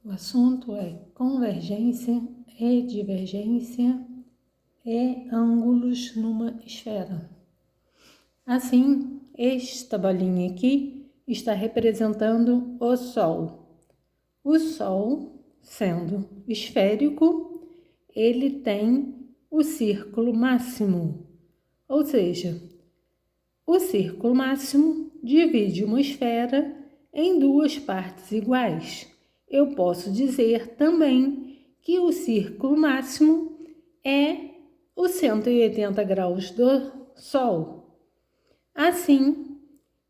O assunto é convergência e divergência e ângulos numa esfera. Assim, esta bolinha aqui está representando o Sol. O Sol, sendo esférico, ele tem o círculo máximo, ou seja, o círculo máximo divide uma esfera em duas partes iguais. Eu posso dizer também que o círculo máximo é os 180 graus do Sol. Assim,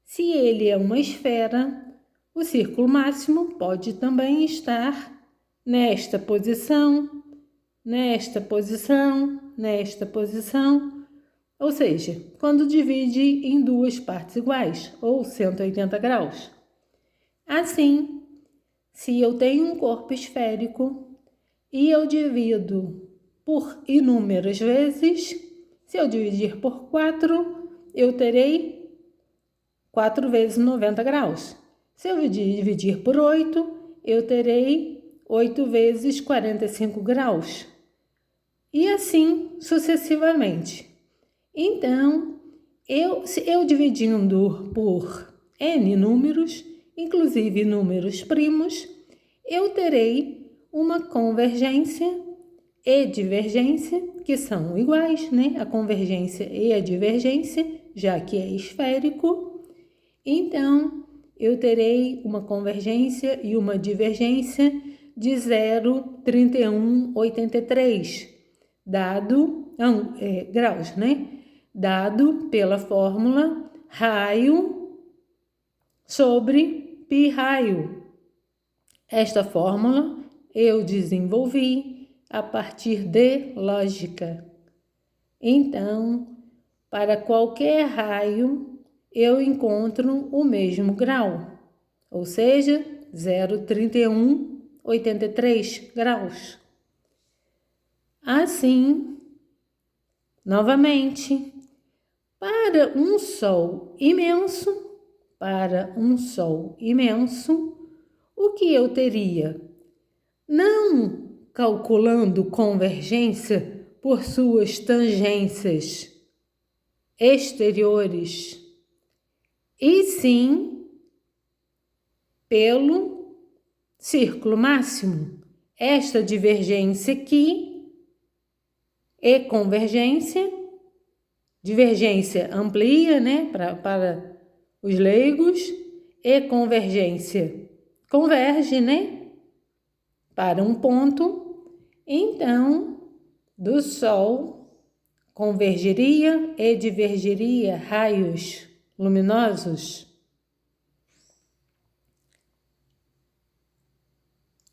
se ele é uma esfera, o círculo máximo pode também estar nesta posição, nesta posição, nesta posição. Ou seja, quando divide em duas partes iguais, ou 180 graus. Assim, se eu tenho um corpo esférico e eu divido por inúmeras vezes, se eu dividir por 4, eu terei 4 vezes 90 graus. Se eu dividir por 8, eu terei 8 vezes 45 graus. E assim sucessivamente. Então, eu dividindo por N números, inclusive números primos, eu terei uma convergência e divergência, que são iguais, né? A convergência e a divergência, já que é esférico. Então, eu terei uma convergência e uma divergência de 0,3183, dado, graus, né? Dado pela fórmula raio sobre π raio. Esta fórmula eu desenvolvi a partir de lógica. Então, para qualquer raio, eu encontro o mesmo grau, ou seja, 0,3183 graus. Assim, novamente, para um Sol imenso, o que eu teria? Não calculando convergência por suas tangências exteriores, e sim pelo círculo máximo. Esta divergência aqui é convergência. Divergência amplia, né, para os leigos, e convergência converge, né, para um ponto. Então, do Sol convergeria e divergiria raios luminosos.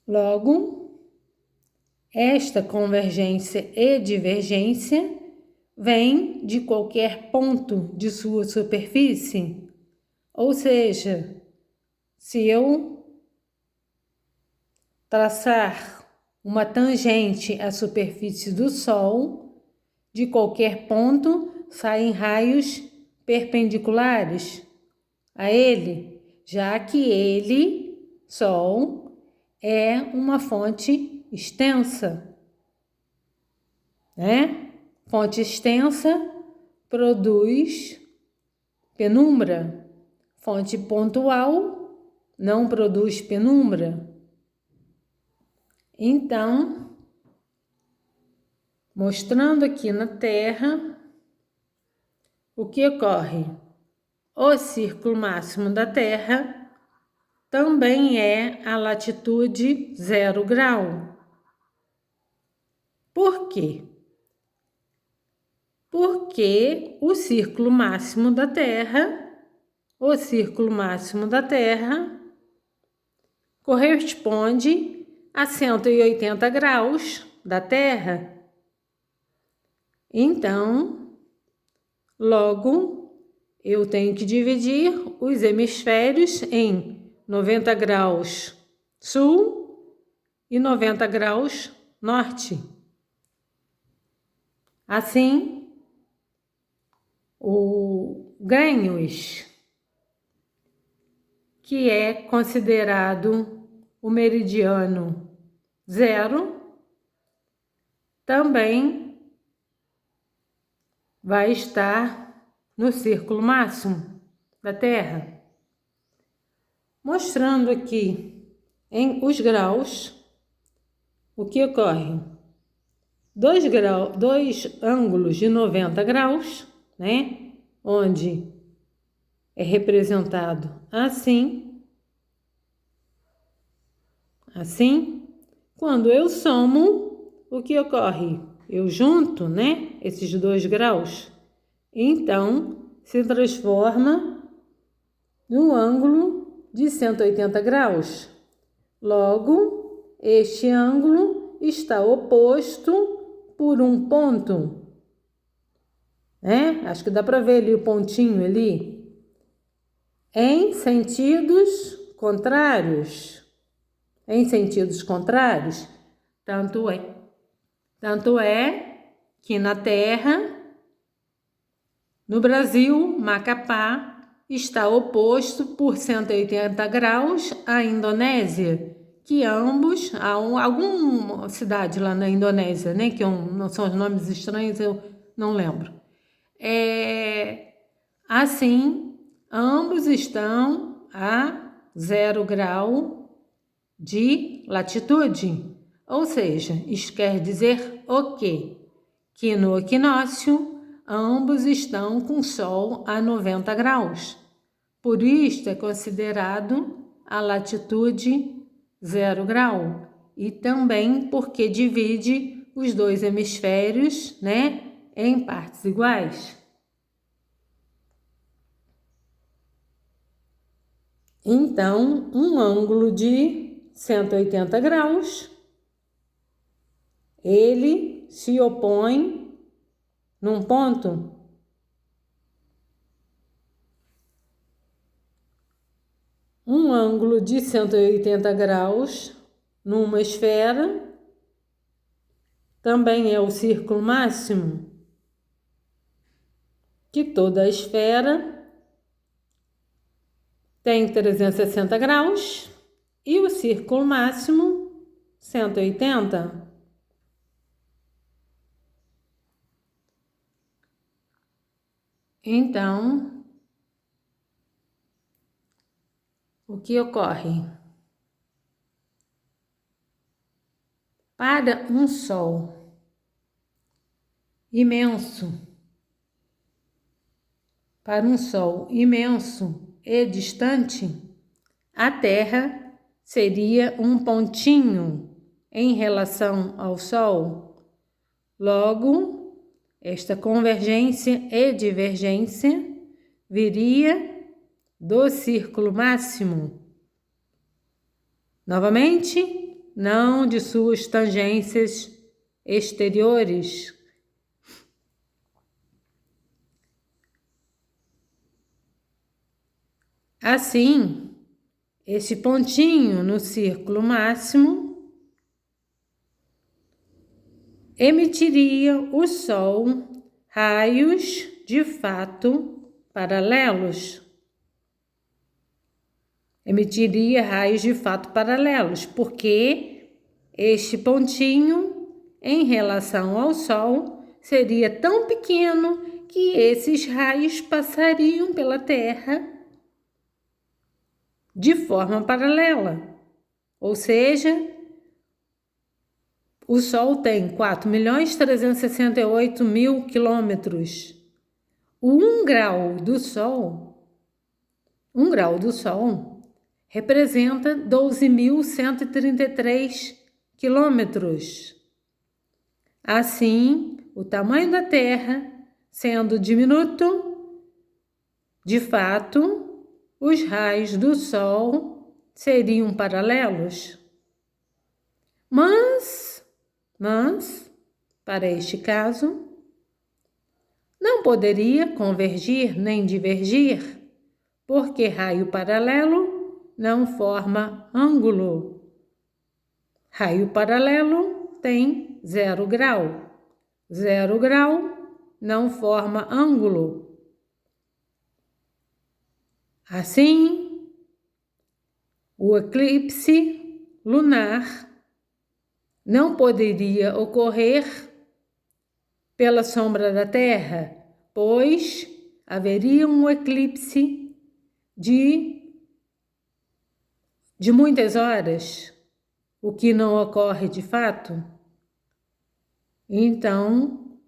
Logo, esta convergência e divergência vem de qualquer ponto de sua superfície. Ou seja, se eu traçar uma tangente à superfície do Sol, de qualquer ponto saem raios perpendiculares a ele, já que ele, Sol, é uma fonte extensa, né? Fonte extensa produz penumbra. Fonte pontual não produz penumbra. Então, mostrando aqui na Terra, o que ocorre? O círculo máximo da Terra também é a latitude 0 grau. Por quê? Porque o círculo máximo da Terra corresponde a 180 graus da Terra. Então, logo, eu tenho que dividir os hemisférios em 90 graus sul e 90 graus norte. Assim, o Greenwich, que é considerado o meridiano 0, também vai estar no círculo máximo da Terra. Mostrando aqui em os graus, o que ocorre? Dois ângulos de 90 graus, né? Onde é representado assim. Quando eu somo, o que ocorre? Eu junto, né? Esses 2 graus. Então, se transforma no ângulo de 180 graus. Logo, este ângulo está oposto por um ponto, né? Acho que dá para ver ali o pontinho ali. Em sentidos contrários. Tanto é que na Terra, no Brasil, Macapá está oposto por 180 graus à Indonésia, que ambos, há alguma cidade lá na Indonésia, né, que não são os nomes estranhos, eu não lembro. Assim, ambos estão a 0 grau de latitude. Ou seja, isso quer dizer o quê? Que no equinócio, ambos estão com o Sol a 90 graus. Por isto é considerado a latitude 0 grau. E também porque divide os 2 hemisférios, né, em partes iguais. Então, um ângulo de 180 graus, ele se opõe num ponto. Um ângulo de 180 graus numa esfera também é o círculo máximo, que toda a esfera tem 360 graus e o círculo máximo 180. Então, o que ocorre? Para um Sol imenso, e distante, a Terra seria um pontinho em relação ao Sol. Logo, esta convergência e divergência viria do círculo máximo. Novamente, não de suas tangências exteriores. Assim, esse pontinho no círculo máximo emitiria o Sol raios de fato paralelos. Porque este pontinho, em relação ao Sol, seria tão pequeno que esses raios passariam pela Terra de forma paralela. Ou seja, o Sol tem 4.368.000 quilômetros. O 1 grau do Sol representa 12.133 quilômetros. Assim, o tamanho da Terra sendo diminuto, de fato, os raios do Sol seriam paralelos. Mas, para este caso, não poderia convergir nem divergir, porque raio paralelo não forma ângulo. Raio paralelo tem 0 grau. 0 grau não forma ângulo. Assim, o eclipse lunar não poderia ocorrer pela sombra da Terra, pois haveria um eclipse de muitas horas, o que não ocorre de fato. Então,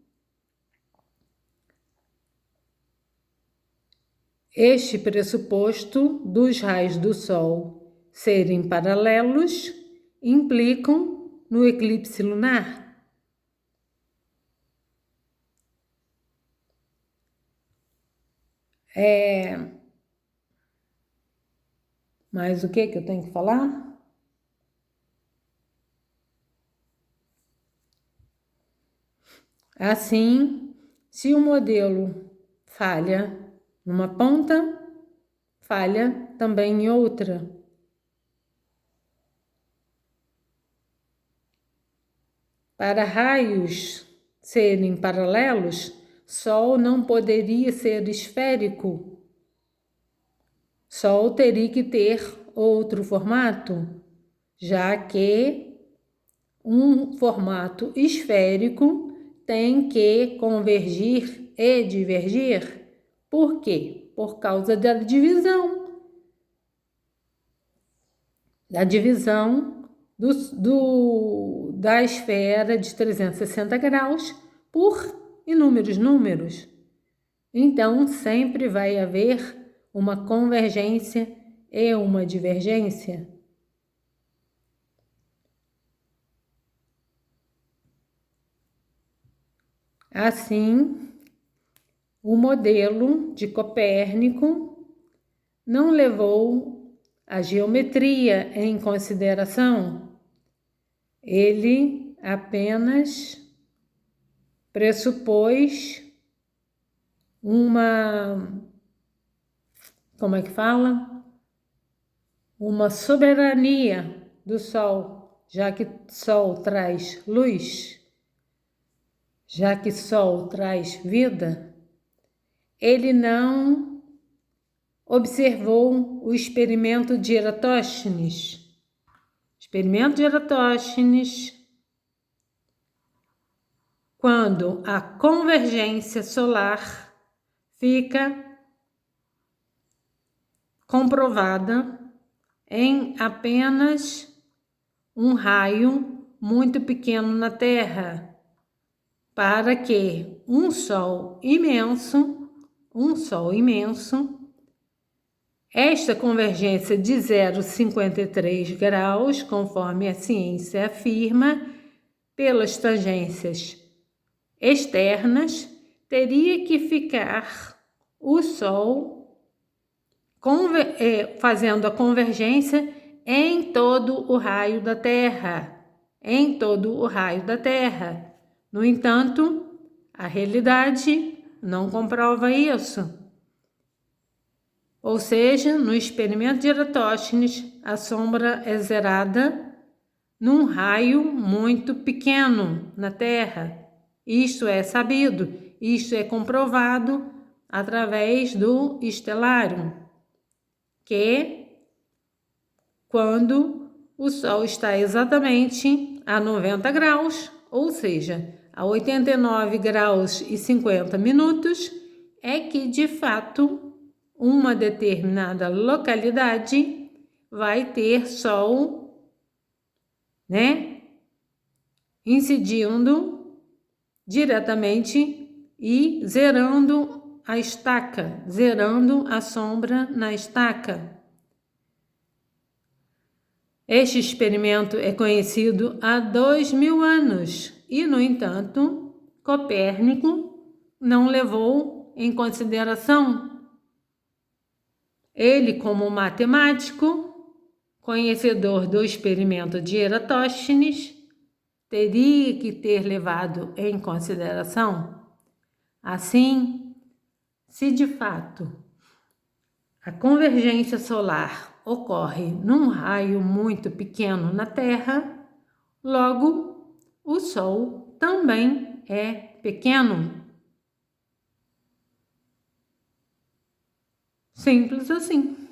este pressuposto dos raios do Sol serem paralelos implicam no eclipse lunar. Mas o que eu tenho que falar? Assim, se o modelo falha numa ponta, falha também em outra. Para raios serem paralelos, Sol não poderia ser esférico. Sol teria que ter outro formato, já que um formato esférico tem que convergir e divergir. Por quê? Por causa da divisão. Da divisão da esfera de 360 graus por inúmeros números. Então, sempre vai haver uma convergência e uma divergência. Assim, o modelo de Copérnico não levou a geometria em consideração. Ele apenas pressupôs uma soberania do Sol, já que Sol traz luz, já que Sol traz vida. Ele não observou o experimento de Eratóstenes. Experimento de Eratóstenes, quando a convergência solar fica comprovada em apenas um raio muito pequeno na Terra, para que um Sol imenso, esta convergência de 0,53 graus, conforme a ciência afirma, pelas tangências externas, teria que ficar o Sol fazendo a convergência em todo o raio da Terra. No entanto, a realidade não comprova isso. Ou seja, no experimento de Eratóstenes, a sombra é zerada num raio muito pequeno na Terra. Isto é sabido, isto é comprovado através do estelário, que quando o Sol está exatamente a 90 graus, ou seja, a 89 graus e 50 minutos, é que de fato uma determinada localidade vai ter Sol, incidindo diretamente e zerando a estaca, zerando a sombra na estaca. Este experimento é conhecido há 2000 anos e, no entanto, Copérnico não levou em consideração. Ele, como matemático, conhecedor do experimento de Eratóstenes, teria que ter levado em consideração. Assim, se de fato a convergência solar ocorre num raio muito pequeno na Terra, logo o Sol também é pequeno. Simples assim.